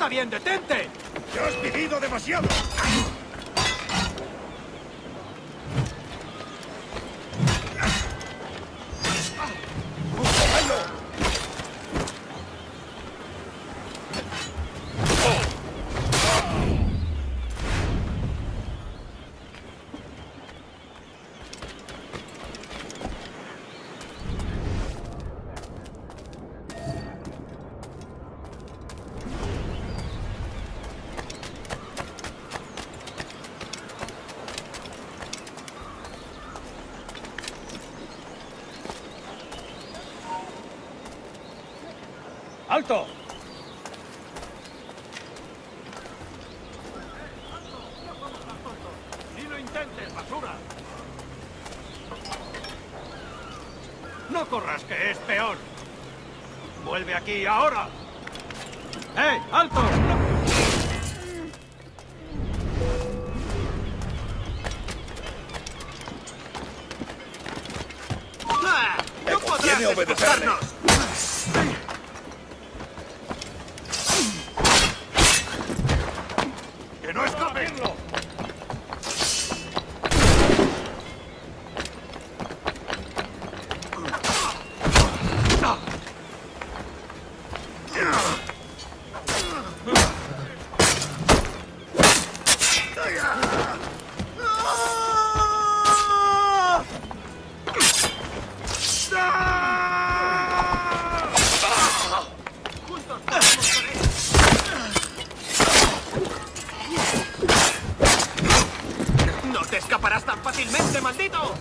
¡Está bien, detente! ¡Ya has vivido demasiado! ¡Alto! ¡Ni lo intentes, basura! ¡No corras, que es peor! ¡Vuelve aquí, ahora! ¡Eh, alto! ¡No! ¡No podrás escucharnos! ¡Que no escape! ¡No te escaparás tan fácilmente, maldito!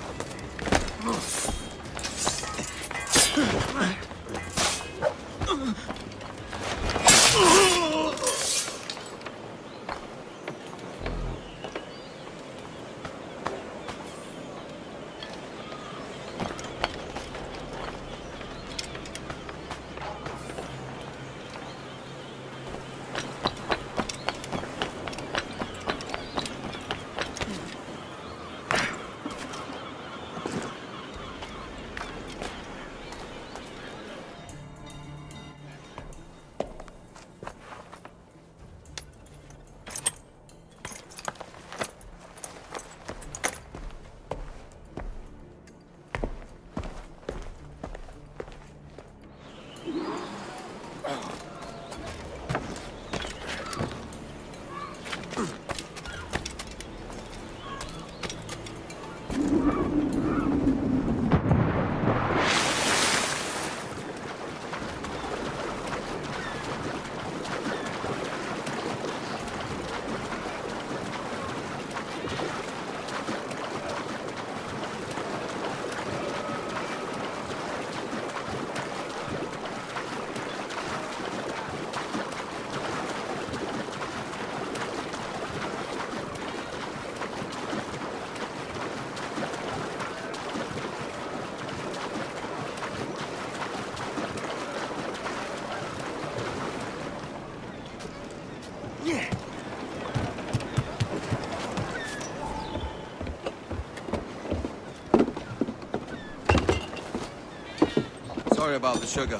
Sorry about the sugar.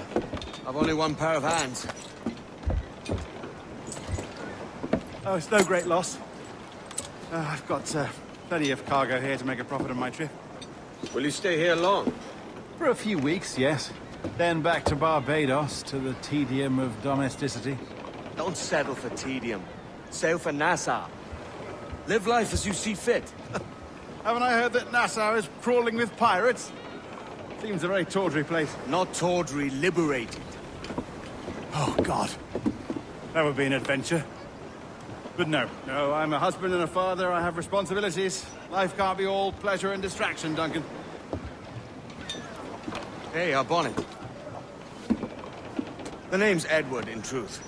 I've only one pair of hands. Oh, it's no great loss. I've got plenty of cargo here to make a profit on my trip. Will you stay here long? For a few weeks, yes. Then back to Barbados, to the tedium of domesticity. Don't settle for tedium. Sail for Nassau. Live life as you see fit. Haven't I heard that Nassau is crawling with pirates? Seems a very tawdry place. Not tawdry, liberated. Oh, God. That would be an adventure. But no, I'm a husband and a father. I have responsibilities. Life can't be all pleasure and distraction, Duncan. Hey, our bonnet. The name's Edward, in truth.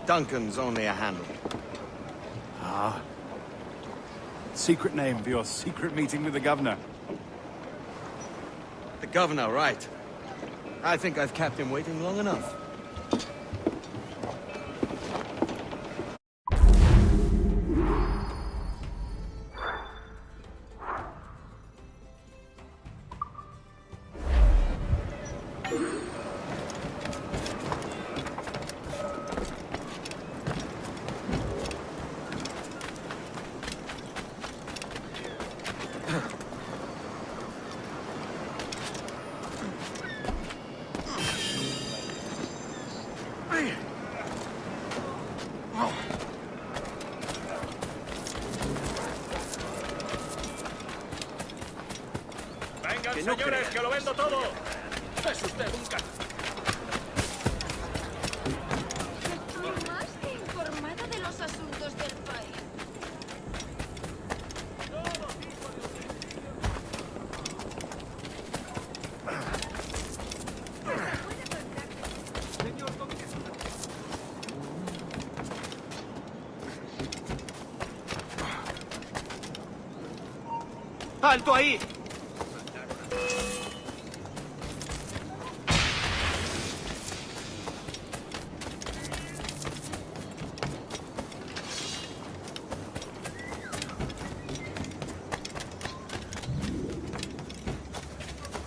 Duncan's only a handle. Ah. Secret name for your secret meeting with the governor. The governor, right. I think I've kept him waiting long enough. que no señores, crean. que lo vendo todo! Es usted un c... Más que informada de los asuntos del país. ¡Alto ahí!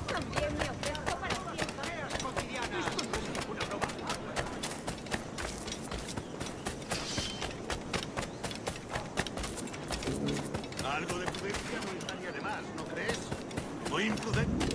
También me ofrezco para siempre. Algo de prudencia no estaría de más, ¿no crees? Muy imprudente.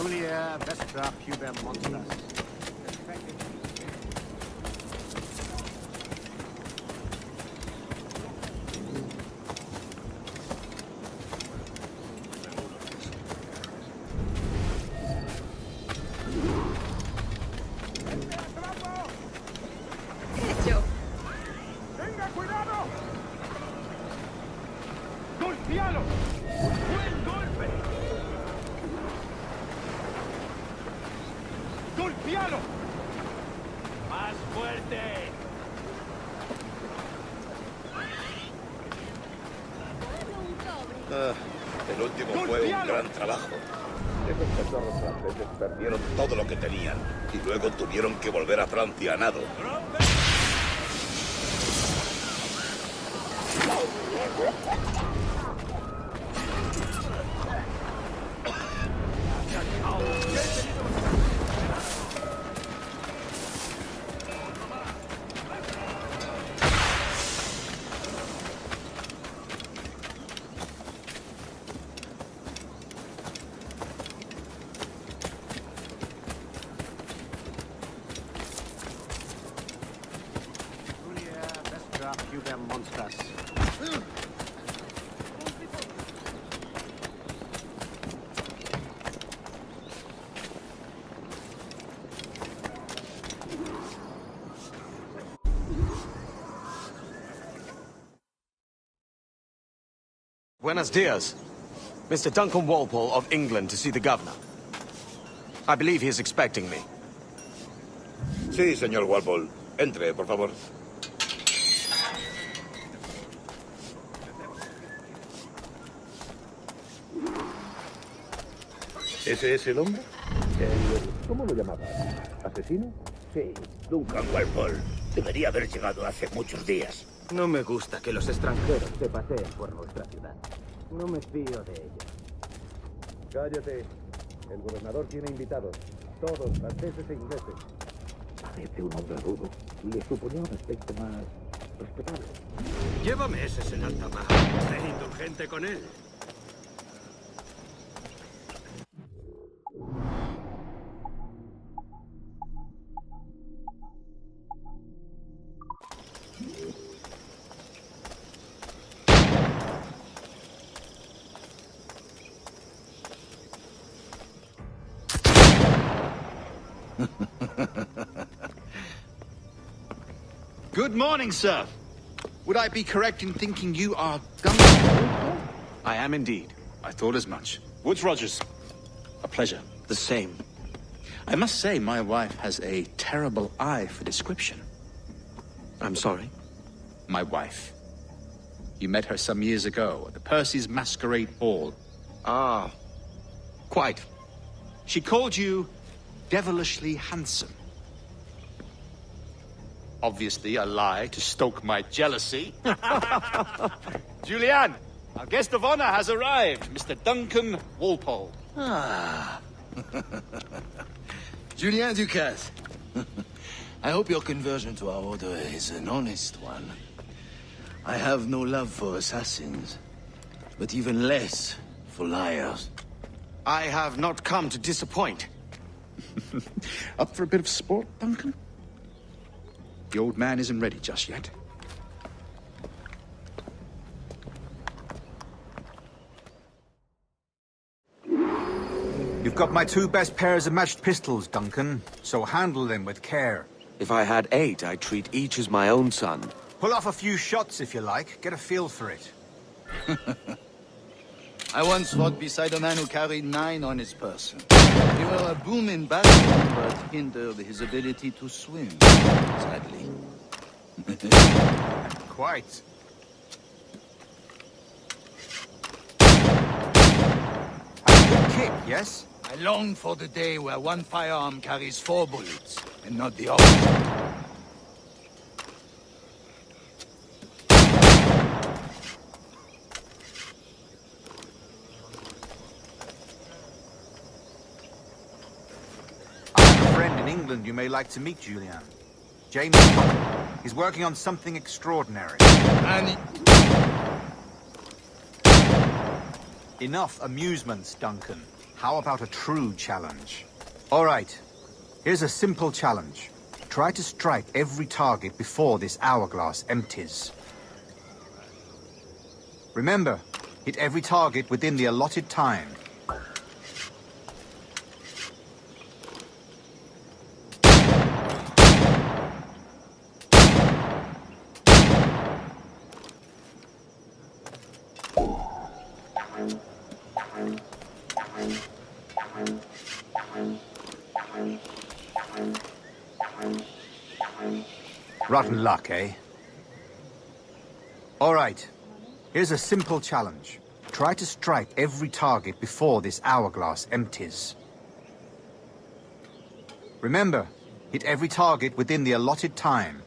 Julia, Vestra, Puber, Monstras. Hecho. ¡Tenga cuidado! ¡Golpealo! ¡Buen golpe! ¡Golpealo! ¡Más fuerte! El último fue un gran trabajo. Esos cachorros franceses perdieron todo lo que tenían y luego tuvieron que volver a Francia a nado. Julia, Vestra, Puber, Monstras. Buenos dias. Mr. Duncan Walpole of England to see the governor. I believe he is expecting me. Sí, señor Walpole. Entre, por favor. ¿Ese es el hombre? ¿Cómo lo llamaba? ¿Asesino? Sí, Duncan Walpole. Debería haber llegado hace muchos días. No me gusta que los extranjeros... Se paseen por nuestra ciudad. No me fío de ellos. Cállate. El gobernador tiene invitados. Todos franceses e ingleses. Parece un hombre rudo. Le suponía un aspecto más Llévame ese senaltamar. Sé indulgente con él. Good morning, sir. Would I be correct in thinking you are Duncan? I am indeed. I thought as much. Woods Rogers. A pleasure. The same. I must say, my wife has a terrible eye for description. I'm sorry. My wife. You met her some years ago at the Percy's Masquerade Ball. Ah, quite. She called you devilishly handsome. Obviously a lie to stoke my jealousy. Julianne, our guest of honor has arrived, Mr. Duncan Walpole. Julien Ducasse. I hope your conversion to our order is an honest one. I have no love for assassins, but even less for liars. I have not come to disappoint. Up for a bit of sport, Duncan? The old man isn't ready just yet. You've got my 2 best pairs of matched pistols, Duncan, so handle them with care. If I had 8, I'd treat each as my own son. Pull off a few shots if you like, get a feel for it. I once fought beside a man who carried 9 on his person. They were a boom in battle, but hindered his ability to swim, sadly. Quite. A good kick, yes? I long for the day where one firearm carries 4 bullets, and not the opposite. In England you may like to meet Julian. James. He's working on something extraordinary. And Enough amusements, Duncan. How about a true challenge? All right. Here's a simple challenge. Try to strike every target before this hourglass empties. Remember, hit every target within the allotted time. Rotten luck, eh? All right. Here's a simple challenge. Try to strike every target before this hourglass empties. Remember, hit every target within the allotted time.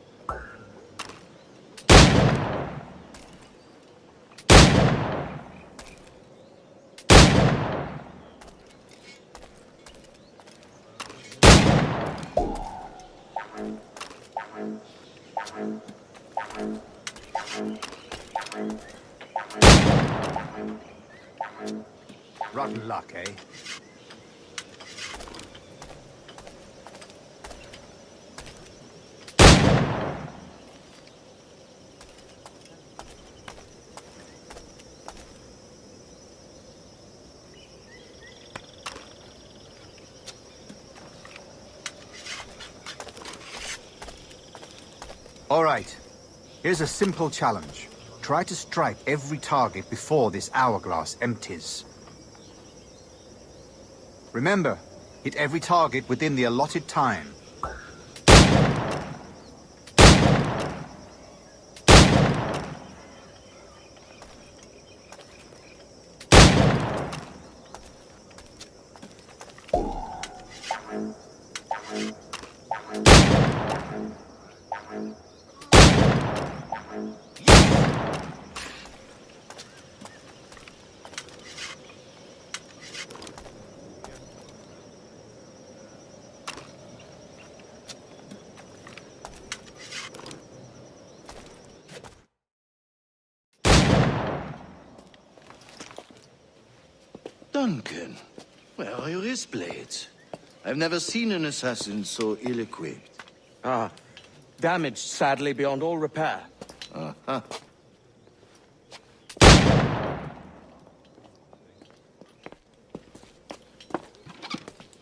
Rotten luck, eh? All right. Here's a simple challenge. Try to strike every target before this hourglass empties. Remember, hit every target within the allotted time. Duncan, where are your wrist blades? I've never seen an assassin so ill-equipped. Ah, damaged sadly beyond all repair. Uh-huh.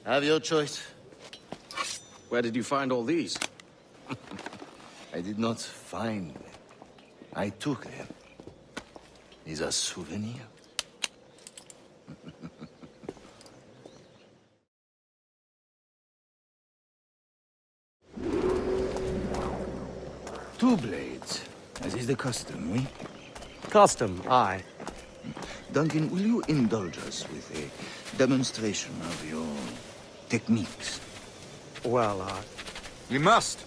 Have your choice. Where did you find all these? I did not find them. I took them. These are souvenirs. Two blades, as is the custom, oui? Custom, aye. Duncan, will you indulge us with a demonstration of your techniques? Well, You must.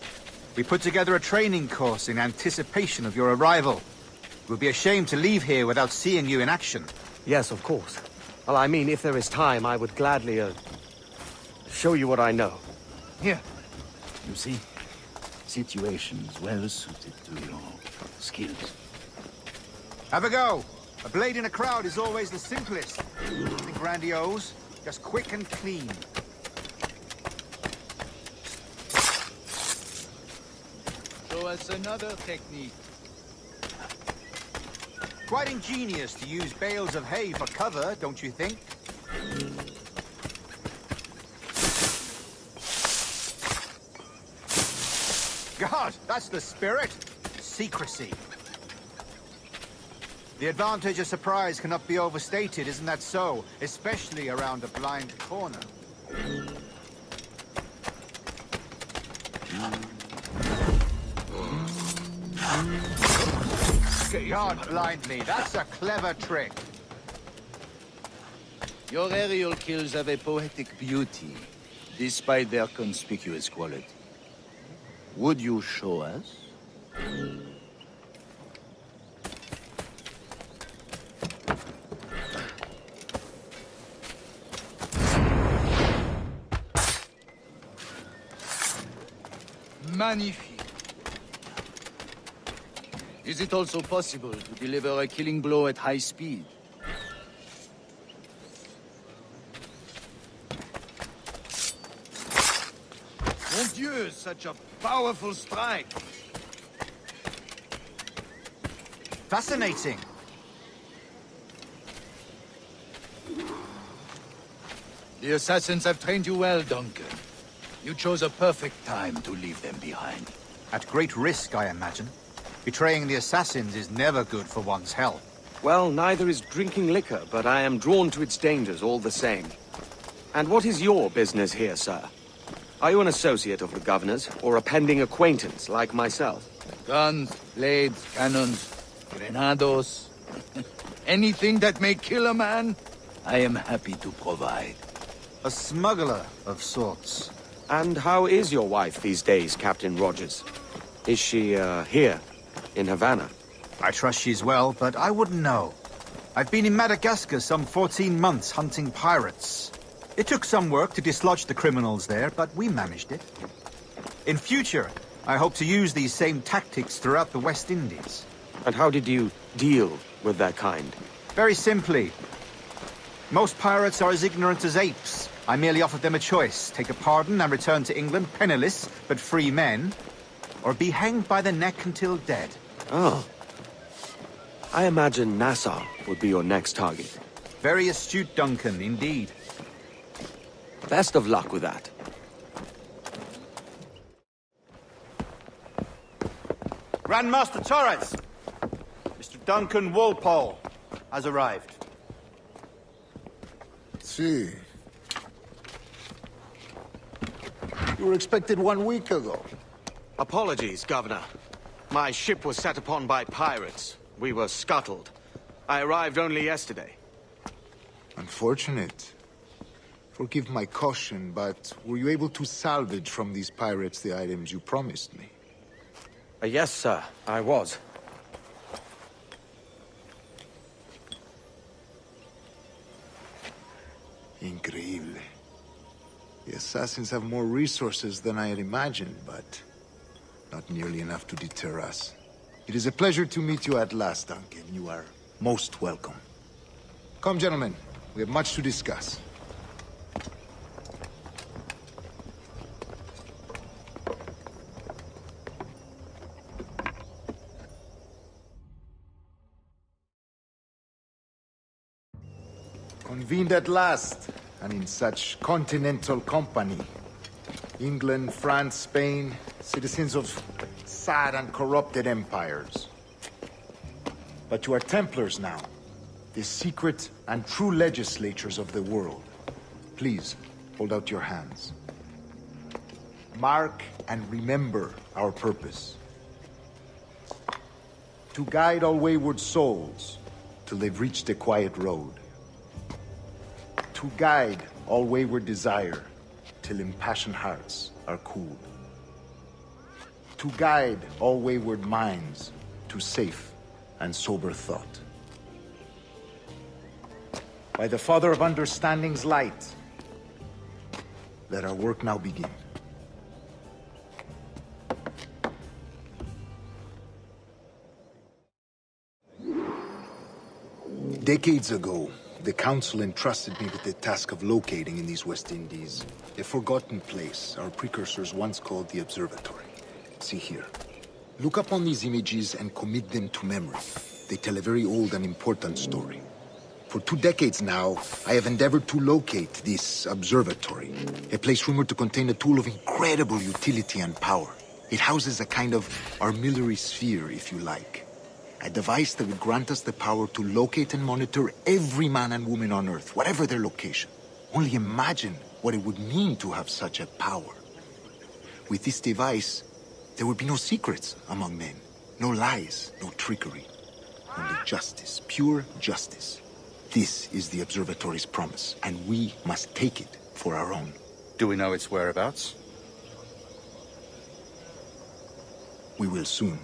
We put together a training course in anticipation of your arrival. It would be a shame to leave here without seeing you in action. yes, of course. Well, I mean, if there is time, I would gladly, show you what I know. Here. You see? Situations well suited to your skills. Have a go. A blade in a crowd is always the simplest. Nothing grandiose, just quick and clean. Show us another technique. Quite ingenious to use bales of hay for cover, don't you think? God, that's the spirit. Secrecy. The advantage of surprise cannot be overstated, isn't that so? Especially around a blind corner. God blind me, that's a clever trick. Your aerial kills have a poetic beauty, despite their conspicuous quality. Would you show us? Magnifique. Is it also possible to deliver a killing blow at high speed? Mon Dieu, such a powerful strike! Fascinating. The assassins have trained you well, Duncan. You chose a perfect time to leave them behind. At great risk, I imagine. Betraying the assassins is never good for one's health. Well, neither is drinking liquor, but I am drawn to its dangers all the same. And what is your business here, sir? Are you an associate of the governor's, or a pending acquaintance like myself? Guns, blades, cannons, grenados. Anything that may kill a man, I am happy to provide. A smuggler of sorts. And how is your wife these days, Captain Rogers? Is she, here, in Havana? I trust she's well, but I wouldn't know. I've been in Madagascar some 14 months hunting pirates. It took some work to dislodge the criminals there, but we managed it. In future, I hope to use these same tactics throughout the West Indies. And how did you deal with that kind? Very simply. Most pirates are as ignorant as apes. I merely offered them a choice. Take a pardon and return to England penniless, but free men, or be hanged by the neck until dead. Oh. I imagine Nassau would be your next target. Very astute, Duncan, indeed. Best of luck with that. Grandmaster Torres! Mr. Duncan Walpole has arrived. See. You were expected 1 week ago. Apologies, Governor. My ship was set upon by pirates. We were scuttled. I arrived only yesterday. Unfortunate. Forgive my caution, but were you able to salvage from these pirates the items you promised me? Yes, sir, I was. Increíble. The assassins have more resources than I had imagined, but not nearly enough to deter us. It is a pleasure to meet you at last, Duncan. You are most welcome. Come, gentlemen. We have much to discuss. Convened at last, and in such continental company. England, France, Spain, citizens of sad and corrupted empires. But you are Templars now, the secret and true legislatures of the world. Please, hold out your hands. Mark and remember our purpose. To guide all wayward souls till they've reached the quiet road. To guide all wayward desire till impassioned hearts are cooled. To guide all wayward minds to safe and sober thought. By the Father of Understanding's light, let our work now begin. Decades ago, the Council entrusted me with the task of locating in these West Indies a forgotten place our precursors once called the Observatory. See here. Look upon these images and commit them to memory. They tell a very old and important story. For 2 decades now, I have endeavored to locate this observatory, a place rumored to contain a tool of incredible utility and power. It houses a kind of armillary sphere, if you like. A device that would grant us the power to locate and monitor every man and woman on Earth, whatever their location. Only imagine what it would mean to have such a power. With this device, there would be no secrets among men, no lies, no trickery. Only justice, pure justice. This is the Observatory's promise, and we must take it for our own. Do we know its whereabouts? We will soon.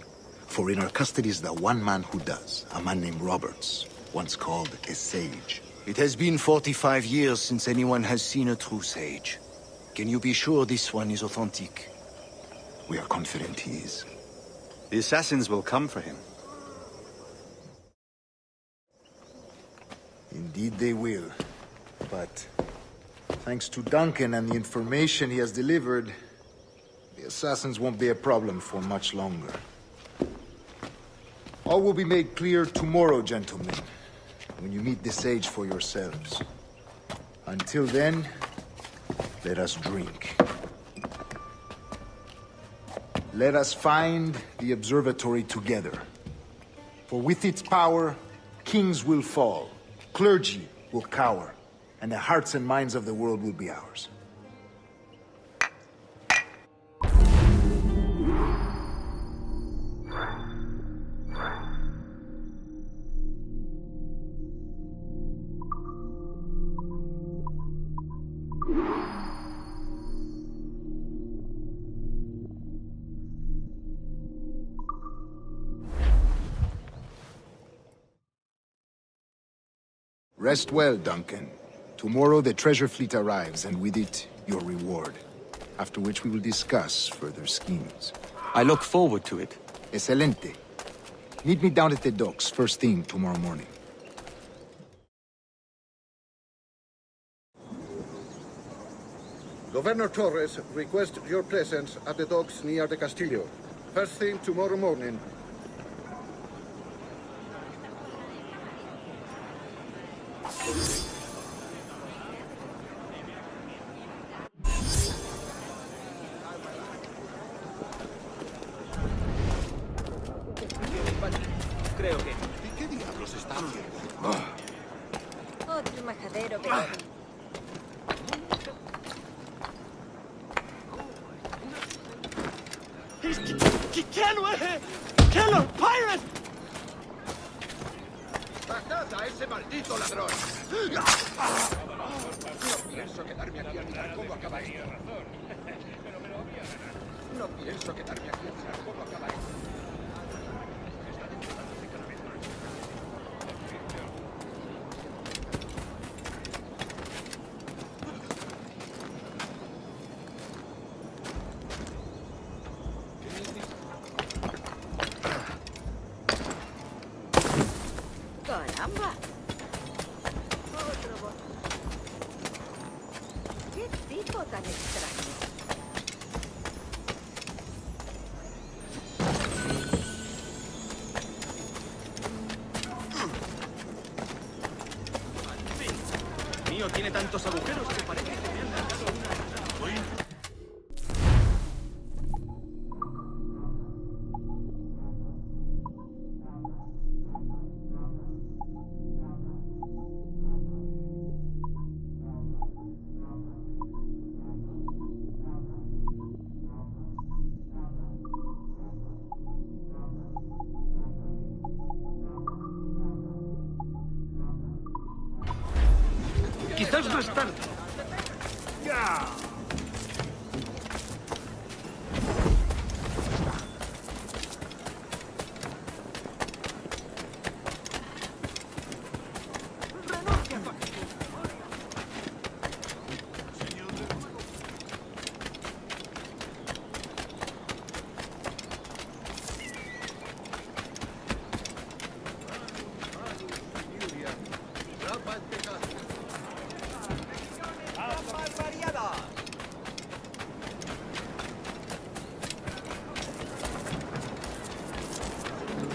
For in our custody is the one man who does, a man named Roberts, once called a sage. It has been 45 years since anyone has seen a true sage. Can you be sure this one is authentic? We are confident he is. The assassins will come for him. Indeed they will. But thanks to Duncan and the information he has delivered, the assassins won't be a problem for much longer. All will be made clear tomorrow, gentlemen, when you meet the sage for yourselves. Until then, let us drink. Let us find the observatory together. For with its power, kings will fall, clergy will cower, and the hearts and minds of the world will be ours. Rest well, Duncan. Tomorrow the treasure fleet arrives, and with it, your reward. After which we will discuss further schemes. I look forward to it. Excelente. Meet me down at the docks first thing tomorrow morning. Governor Torres requests your presence at the docks near the Castillo. First thing tomorrow morning. Creo que... ¿Y qué diablos está haciendo? Otro majadero, pero... ¡Kill him! Pirate! ¡Sacad a ese maldito ladrón! No pienso quedarme aquí a mirar cómo acaba esto. No pienso quedarme aquí a mirar cómo acaba esto. ¡Caramba! Otro tiene tantos agujeros que parece que me han dado una... Quizás no es tarde. ¡Ya!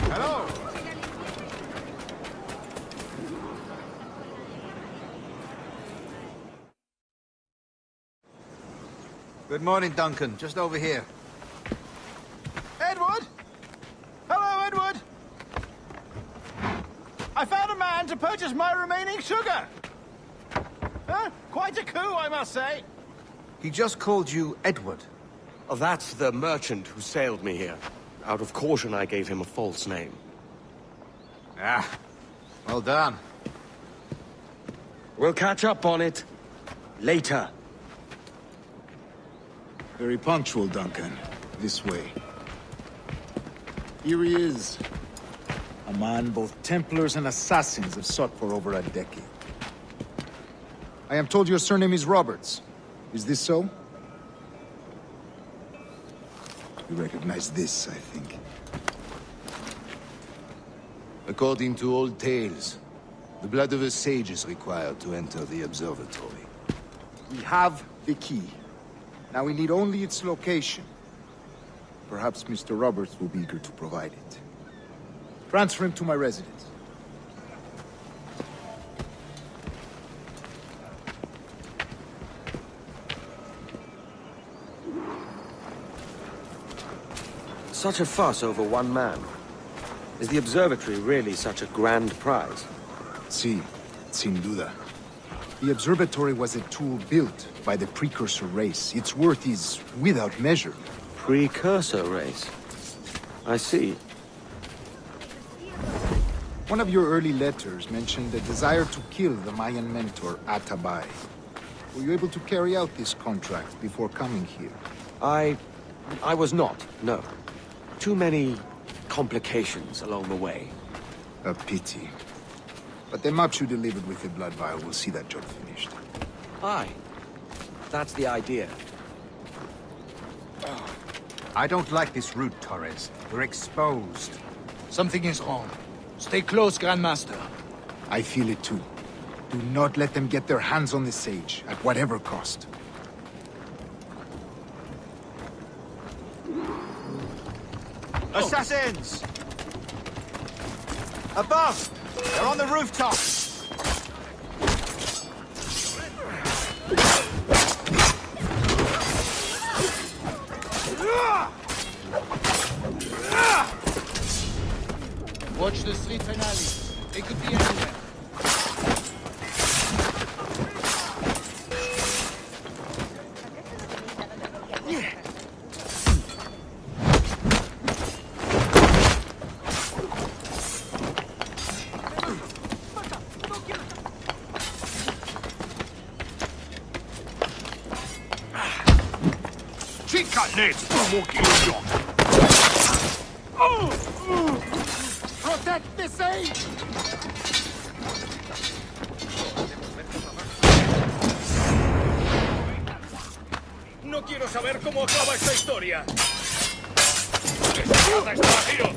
Hello. Good morning, Duncan. Just over here. Edward? Hello, Edward. I found a man to purchase my remaining sugar. Huh? Quite a coup, I must say. He just called you Edward. Oh, that's the merchant who sailed me here. Out of caution, I gave him a false name. Ah, well done. We'll catch up on it later. Very punctual, Duncan. This way. Here he is. A man both Templars and Assassins have sought for over a decade. I am told your surname is Roberts. Is this so? You recognize this, I think. According to old tales, the blood of a sage is required to enter the observatory. We have the key. Now we need only its location. Perhaps Mr. Roberts will be eager to provide it. Transfer him to my residence. Such a fuss over one man. Is the observatory really such a grand prize? Sí, sin duda. The observatory was a tool built by the precursor race. Its worth is without measure. Precursor race? I see. One of your early letters mentioned a desire to kill the Mayan mentor, Atabay. Were you able to carry out this contract before coming here? I was not, no. Too many complications along the way. A pity. But the maps you delivered with the blood vial will see that job finished. Aye. That's the idea. I don't like this route, Torres. We're exposed. Something is wrong. Stay close, Grandmaster. I feel it too. Do not let them get their hands on the sage, at whatever cost. Assassins! Above! They're on the rooftop! Watch the streets and alleys. They could be anywhere. Protect the sage! No quiero saber cómo acaba esta historia. ¡Esta está a tiro!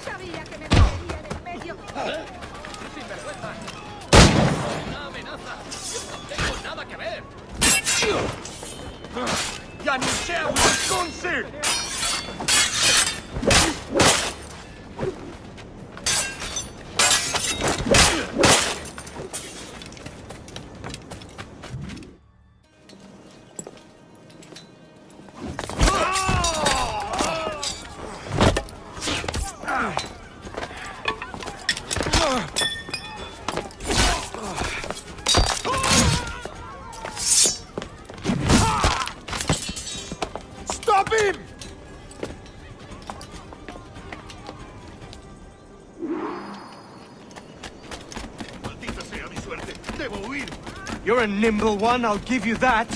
Sabía que me metería en el medio. ¡Sinvergüenza! ¡Una amenaza! ¡Yo no tengo nada que ver! ¡Ya ni sea un conse! huir. You're a nimble one, I'll give you that.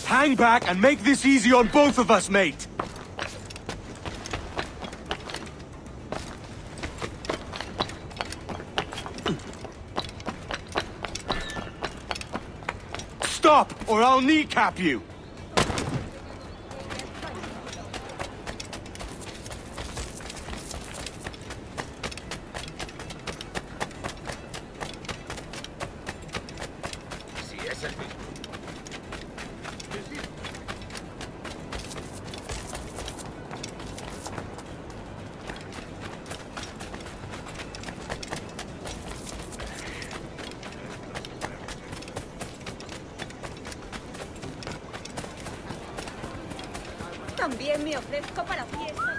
Hang back and make this easy on both of us, mate! Stop, or I'll kneecap you! Si es el mismo. También me ofrezco para fiestas.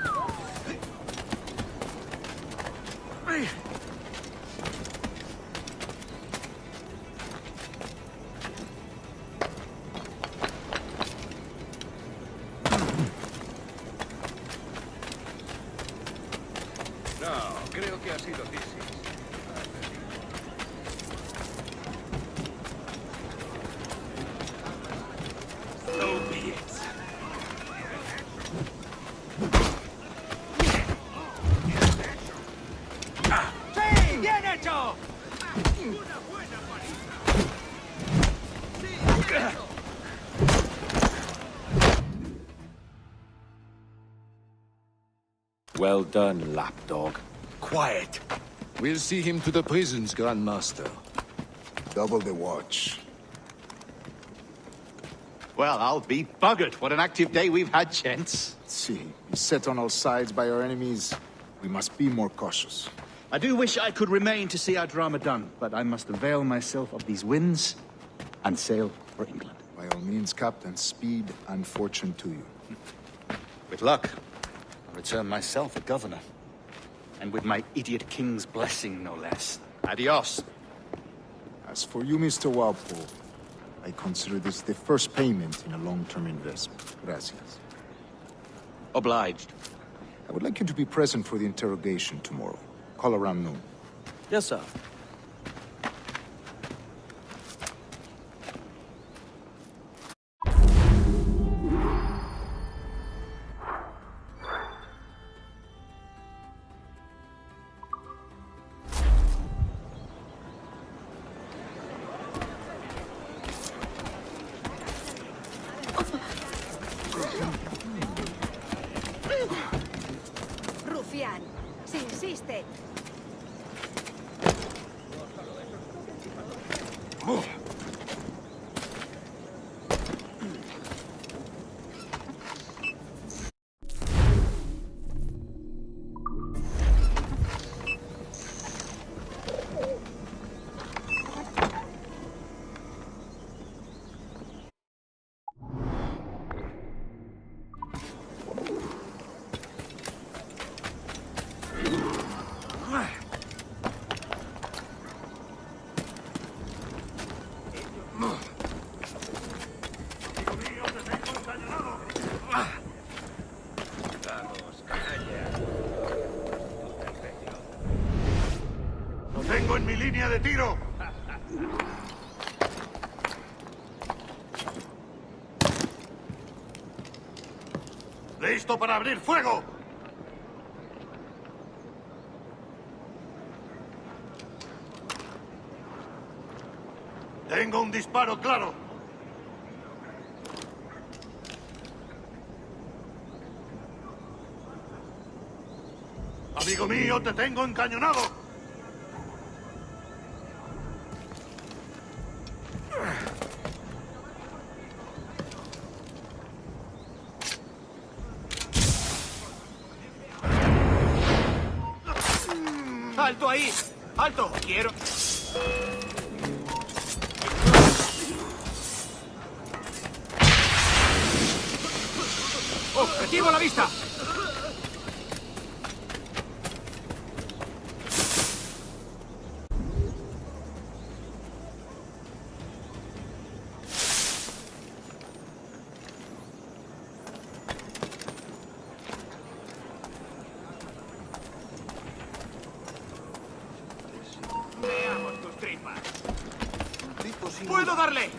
No, creo que ha sido Dizzy. So be it. ¡Sí! ¡Bien hecho! Well done, lapdog. Quiet. We'll see him to the prisons, Grandmaster. Double the watch. Well, I'll be buggered. What an active day we've had, gents. See, beset on all sides by our enemies. We must be more cautious. I do wish I could remain to see our drama done, but I must avail myself of these winds and sail for England. By all means, Captain, speed and fortune to you. With luck, I'll return myself a governor. And with my idiot king's blessing, no less. Adios. As for you, Mr. Walpole, I consider this the first payment in a long-term investment. Gracias. Obliged. I would like you to be present for the interrogation tomorrow. Call around noon. Yes, sir. Rufián, si insiste. ¡Lo tengo en mi línea de tiro! ¡Listo para abrir fuego! Tengo un disparo claro. Amigo mío, te tengo encañonado. ¡Alto ahí! ¡Alto! Quiero... ¡Objetivo a la vista! ¡Puedo darle!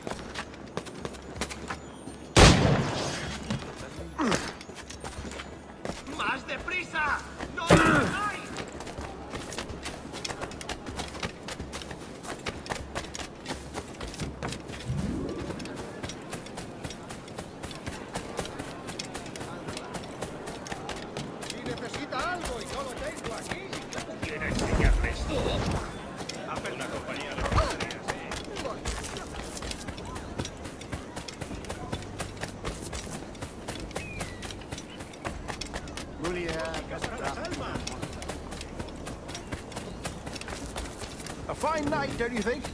¡Más deprisa! ¡No! ¡Ay! Si necesita algo y no lo tengo aquí. ¿Quiere enseñarle esto? Hace una compañía de A fine night, don't you think?